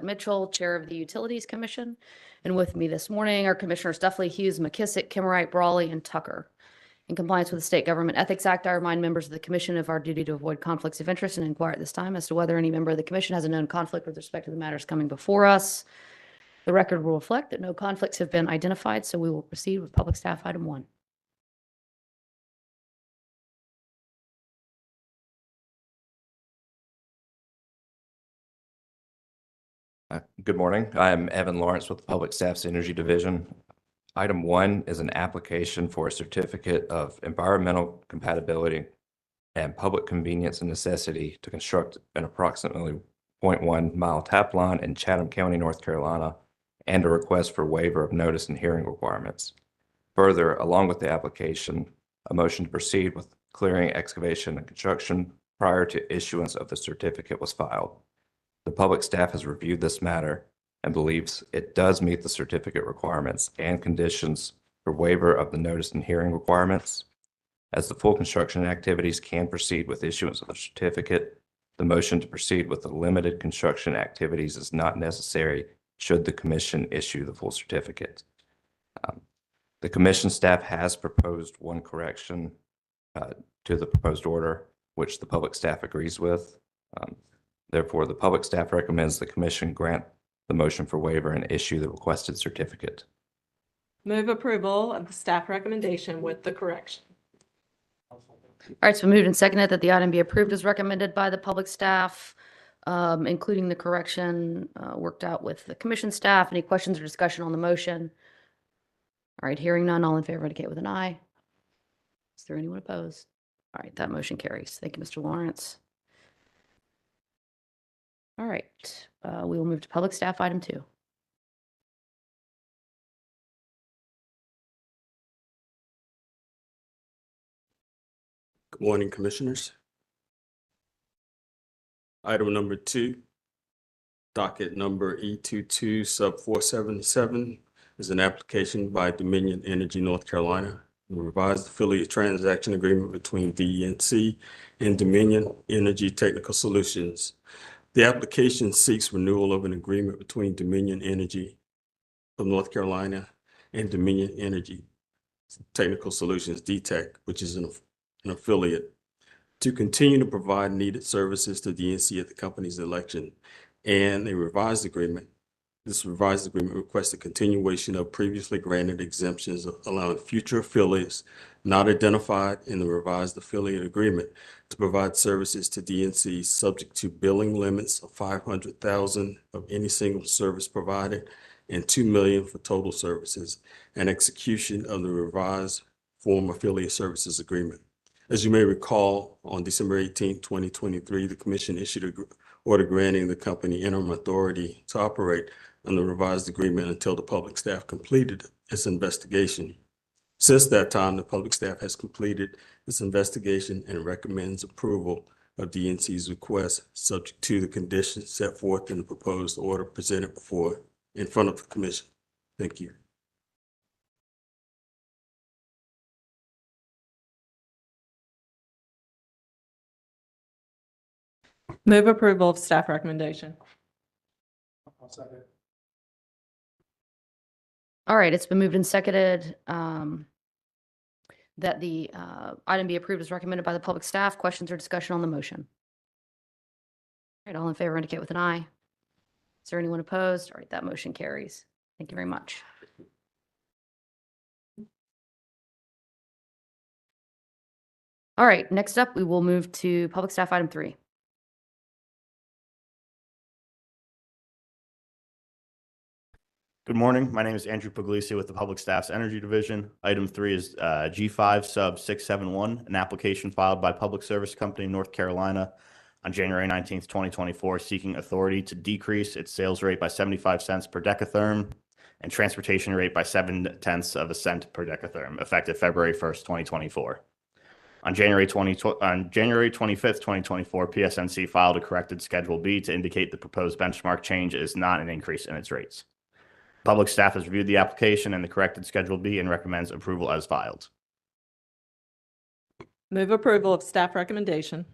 Mitchell, Chair of the Utilities Commission. And with me this morning are Commissioners Duffley, Hughes, McKissick, Kimmerite, Brawley, and Tucker. In compliance with the State Government Ethics Act, I remind members of the Commission of our duty to avoid conflicts of interest and inquire at this time as to whether any member of the Commission has a known conflict with respect to the matters coming before us. The record will reflect that no conflicts have been identified, so we will proceed with Public Staff Item 1. Good morning. I am Evan Lawrence with the Public Staff's Energy Division. Item 1 is an application for a certificate of environmental compatibility and public convenience and necessity to construct an approximately 0.1 mile tap line in Chatham County, North Carolina, and a request for waiver of notice and hearing requirements. Further, along with the application, a motion to proceed with clearing, excavation, and construction prior to issuance of the certificate was filed. The public staff has reviewed this matter and believes it does meet the certificate requirements and conditions for waiver of the notice and hearing requirements. As the full construction activities can proceed with issuance of the certificate, the motion to proceed with the limited construction activities is not necessary should the commission issue the full certificate. The commission staff has proposed one correction to the proposed order, which the public staff agrees with. Therefore, the public staff recommends the commission grant the motion for waiver and issue the requested certificate. Move approval of the staff recommendation with the correction. All right, so moved and seconded that the item be approved as recommended by the public staff, including the correction worked out with the commission staff. Any questions or discussion on the motion? All right, hearing none, all in favor indicate with an aye. Is there anyone opposed? All right, that motion carries. Thank you, Mr. Lawrence. All right, we will move to Public Staff Item 2. Good morning, Commissioners. Item number 2, docket number E22 sub 477 is an application by Dominion Energy North Carolina, a revised affiliate transaction agreement between DENC and Dominion Energy Technical Solutions. The application seeks renewal of an agreement between Dominion Energy of North Carolina and Dominion Energy Technical Solutions, DTEC, which is an affiliate, to continue to provide needed services to DNC at the company's election, and a revised agreement. This revised agreement requests a continuation of previously granted exemptions, allowing future affiliates not identified in the revised affiliate agreement to provide services to DNC subject to billing limits of $500,000 of any single service provided and $2 million for total services, and execution of the revised form affiliate services agreement. As you may recall, on December 18, 2023, the Commission issued an order granting the company interim authority to operate on the revised agreement until the public staff completed its investigation. Since that time, the public staff has completed its investigation and recommends approval of DNC's request, subject to the conditions set forth in the proposed order presented in front of the Commission. Thank you. Move approval of staff recommendation. All right, it's been moved and seconded that the item be approved as recommended by the public staff. Questions or discussion on the motion? All right, all in favor indicate with an aye. Is there anyone opposed? All right, that motion carries. Thank you very much. All right, next up, we will move to Public Staff Item 3. Good morning. My name is Andrew Puglisi with the Public Staff's Energy Division. Item 3 is G5 sub 671, an application filed by Public Service Company of North Carolina on January 19th, 2024, seeking authority to decrease its sales rate by 75 cents per decatherm and transportation rate by 0.7 cents per decatherm, effective February 1st, 2024. On January 25th, 2024, PSNC filed a corrected Schedule B to indicate the proposed benchmark change is not an increase in its rates. Public staff has reviewed the application and the corrected Schedule B and recommends approval as filed. Move approval of staff recommendation.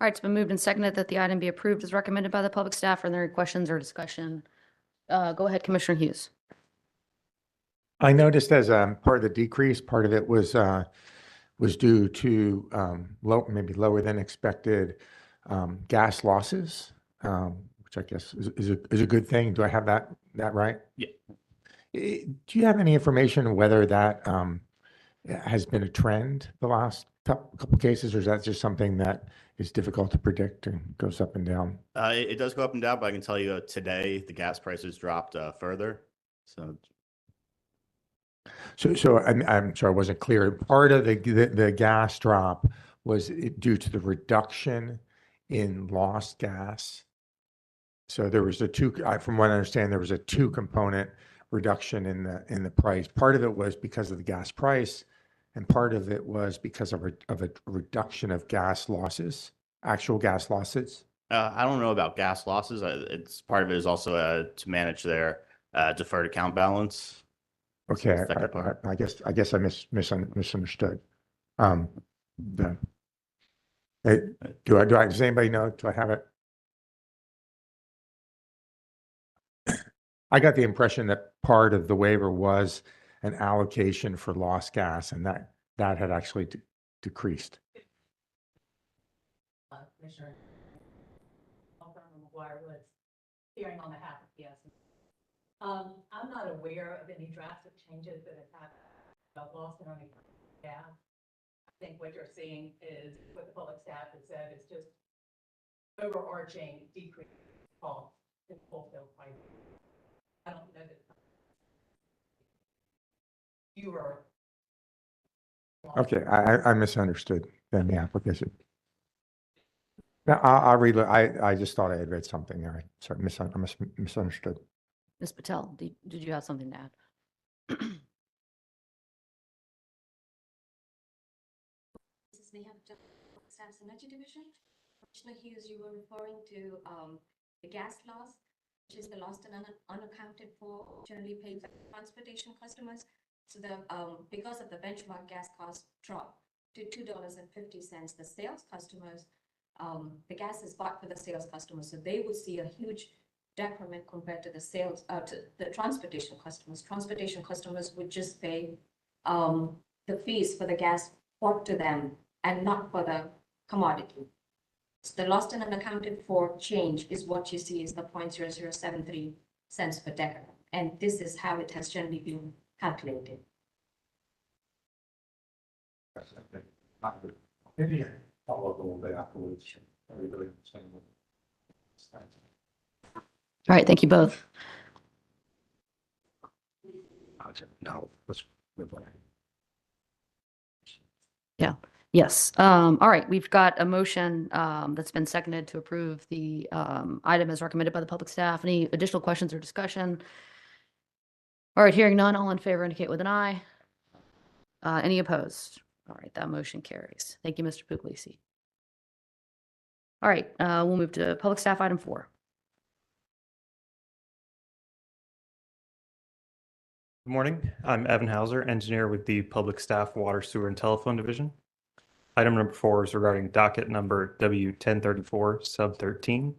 right, it's been moved and seconded that the item be approved as recommended by the public staff. Are there any questions or discussion? Go ahead, Commissioner Hughes. I noticed as part of the decrease, part of it was due to maybe lower than expected gas losses, which I guess is a good thing. Do I have that right? Yeah. Do you have any information on whether that has been a trend the last couple cases, or is that just something that is difficult to predict and goes up and down? It does go up and down, but I can tell you today the gas prices dropped further. So I'm sorry, I wasn't clear. Part of the gas drop was due to the reduction in lost gas. So there was from what I understand, there was a two component reduction in the price. Part of it was because of the gas price, and part of it was because of a reduction of gas losses, actual gas losses. I don't know about gas losses. It's part of it is also to manage their deferred account balance. Okay, Second part. I guess I misunderstood. Does anybody know? Do I have it? I got the impression that part of the waiver was an allocation for lost gas, and that had actually decreased. Commissioner McGuire was hearing on behalf of PS. I'm not aware of any drastic changes that have happened about lost and running gas. I think what you're seeing is what the public staff has said is just overarching decrease in cost in wholesale prices. I don't know that you were. Okay, I misunderstood then the application. Now, I'll read. I just thought I had read something there. Sorry, I misunderstood. Ms. Patel, did you have something to add? This is Neha Patel, Staff's Energy Division. Commissioner Hughes, you were referring to the gas loss, which is the lost and unaccounted for, generally paid by transportation customers. So because of the benchmark gas cost drop to $2.50, the sales customers, the gas is bought for the sales customers, so they would see a huge decrement compared to the sales to the transportation customers. Transportation customers would just pay the fees for the gas bought to them and not for the commodity. So the lost and unaccounted for change is what you see is the 0.0073 cents per decade, and this is how it has generally been calculated. Maybe follow up a little bit afterwards. All right, thank you both. No, let's move on. Yes. All right, we've got a motion that's been seconded to approve the item as recommended by the public staff. Any additional questions or discussion? All right, hearing none, all in favor indicate with an eye. Any opposed? All right, that motion carries. Thank you, Mr. Puglisi. All right, we'll move to public staff item 4. Good morning. I'm Evan Hauser, engineer with the Public Staff Water, Sewer, and Telephone Division. Item number 4 is regarding docket number W1034, sub 13.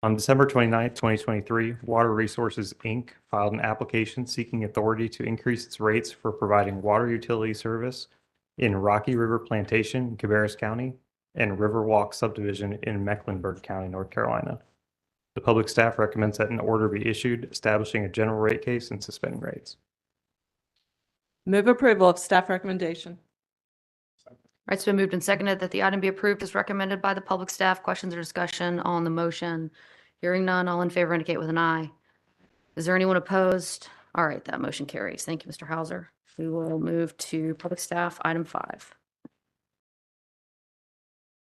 On December 29, 2023, Water Resources, Inc. filed an application seeking authority to increase its rates for providing water utility service in Rocky River Plantation, in Cabarrus County, and Riverwalk subdivision in Mecklenburg County, North Carolina. The public staff recommends that an order be issued establishing a general rate case and suspending rates. Move approval of staff recommendation. All right, it's been moved and seconded that the item be approved as recommended by the public staff. Questions or discussion on the motion? Hearing none, all in favor indicate with an eye. Is there anyone opposed? All right, that motion carries. Thank you, Mr. Hauser. We will move to public staff item 5.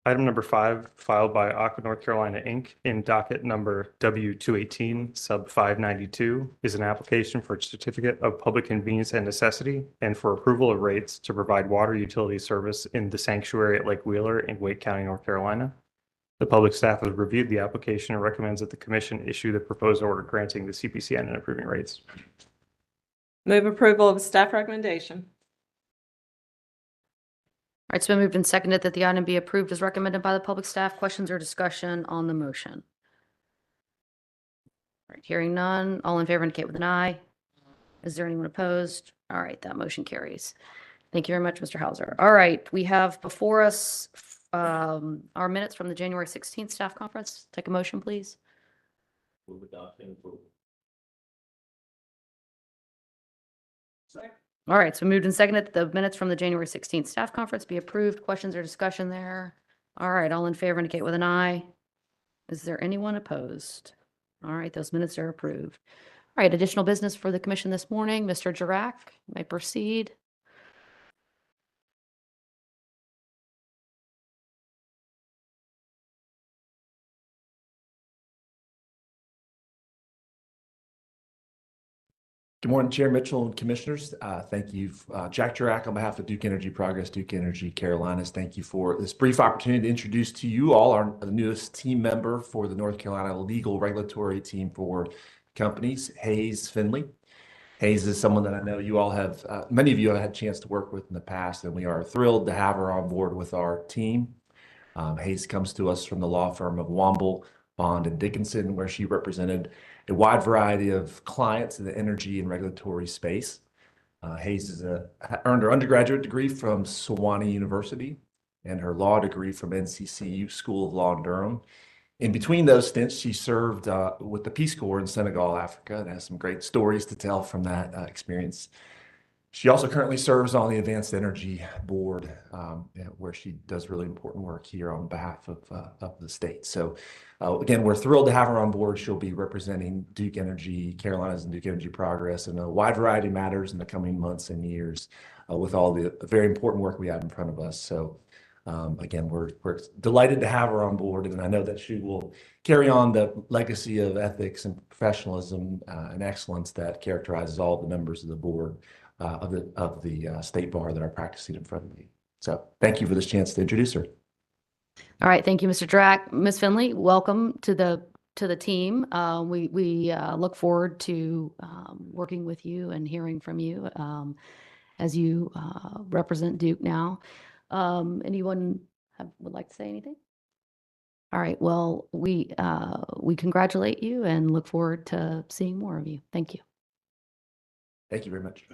Item number 5, filed by Aqua North Carolina, Inc. in docket number W218, sub 592, is an application for a certificate of public convenience and necessity and for approval of rates to provide water utility service in the sanctuary at Lake Wheeler in Wake County, North Carolina. The public staff has reviewed the application and recommends that the commission issue the proposed order granting the CPCN and approving rates. Move approval of staff recommendation. right, it's been moved and seconded that the item be approved as recommended by the public staff. Questions or discussion on the motion? All right, hearing none. All in favor indicate with an eye. Is there anyone opposed? All right, that motion carries. Thank you very much, Mr. Hauser. All right, we have before us our minutes from the January 16th staff conference. Take a motion, please. Move adopting approval. All right, so moved and seconded that the minutes from the January 16th staff conference be approved. Questions or discussion there? All right, all in favor indicate with an eye. Is there anyone opposed? All right, those minutes are approved. All right, additional business for the commission this morning. Mr. Jirac, you may proceed. Good morning, Chair Mitchell and Commissioners. Thank you. Jack Jirac on behalf of Duke Energy Progress, Duke Energy Carolinas. Thank you for this brief opportunity to introduce to you all our newest team member for the North Carolina legal regulatory team for companies, Hayes Finley. Hayes is someone that I know you all have, many of you have had a chance to work with in the past, and we are thrilled to have her on board with our team. Hayes comes to us from the law firm of Womble, Bond, and Dickinson, where she represented a wide variety of clients in the energy and regulatory space. Hayes earned her undergraduate degree from Sewanee University and her law degree from NCCU School of Law in Durham. In between those stints, she served with the Peace Corps in Senegal, Africa, and has some great stories to tell from that experience. She also currently serves on the Advanced Energy Board, where she does really important work here on behalf of the state. So again, we're thrilled to have her on board. She'll be representing Duke Energy Carolinas and Duke Energy Progress in a wide variety of matters in the coming months and years with all the very important work we have in front of us. So again, we're delighted to have her on board, and I know that she will carry on the legacy of ethics and professionalism and excellence that characterizes all the members of the board of the state bar that are practicing in front of me. So thank you for this chance to introduce her. All right, thank you, Mr. Jirac. Ms. Finley, welcome to the team. We look forward to working with you and hearing from you as you represent Duke now. Anyone would like to say anything? All right, well, we congratulate you and look forward to seeing more of you. Thank you. Thank you very much.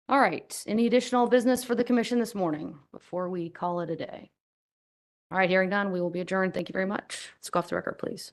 All right, any additional business for the commission this morning before we call it a day? All right, hearing none, we will be adjourned. Thank you very much. Let's go off the record, please.